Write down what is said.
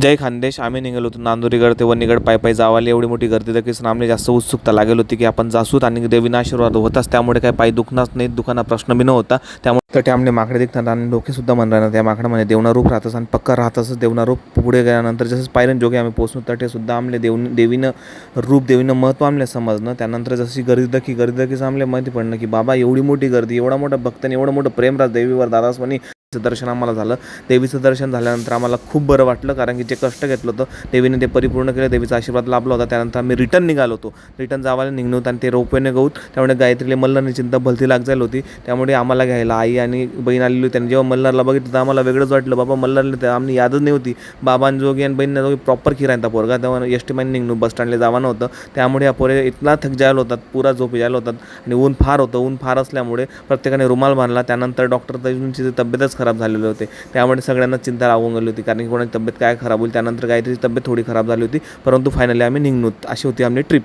जय खानदेश. आम्ही निघालो होतो नांदुरीगड ते वणीगड पायी जावाले. एवढी मोठी गर्दी देखील आम्हाला जास्त उत्सुकता लागेल होती की आपण जासूत आणि देवीना आशीर्वाद होताच, त्यामुळे काही पायी दुखणारच नाही, दुखाना प्रश्न बी नव्हता. त्यामुळे तर ते आमने माकडे दिखतात आणि डोकेसुद्धा म्हणणार त्या माकडामध्ये देवना रूप राहतच आणि पक्का राहतच. देवना रूप पुढे गेल्यानंतर जसं पायऱ्यान जोगे आम्ही पोहोचलो तर ते सुद्धा आमले देवीनं रूप, देवीनं महत्त्व आमले समजणं. त्यानंतर जशी गर्दी आमले माहिती पडणं की बाबा एवढी मोठी गर्दी, एवढा मोठा भक्त आणि एवढं मोठं प्रेमराज देवीवर दादास्वानी दर्शन आम्हाला झालं. देवीचं दर्शन झाल्यानंतर आम्हाला खूप बरं वाटलं, कारण की जे कष्ट घेतलं होतं देवीने ते परिपूर्ण केलं, देवीचा आशीर्वाद लाभला होता. त्यानंतर आम्ही रिटर्न निघालो होतो. रिटर्न जावायला निघलो होतो आणि ते रोपवेने गौत, त्यामुळे गायत्रीला मल्हारची चिंता भलती लाग जायला होती. त्यामुळे आम्हाला घ्यायला आई आणि बहीण आलेली होती. त्यांनी जेव्हा मल्हारला बघितलं तर आम्हाला वेगळंच वाटलं. बाबा मल्हारला आम्ही यादच नाही होती. बाबांजोगी आणि बहिणीजोगी प्रॉपर खिरायचा पोरगा. तेव्हा एस टी मान निघलो, बस स्टँडला जावं नव्हतं. त्यामुळे या पोरे इतका थक जायला होतात, पुरा झोप जायला होतात आणि ऊन फार होतं. ऊन फार असल्यामुळे प्रत्येकाने रुमाल बांधला. त्यानंतर डॉक्टर तजुंची तब्येतच खराब झालेली होते, त्यामुळे सगळ्यांना चिंता लागून गेली होती, कारण की कोणाची तब्येत काय खराब होईल. त्यानंतर गायत्रीची तब्येत थोडी खराब झाली होती, परंतु फायनली आम्ही निघलो. अशी होती आमची ट्रिप.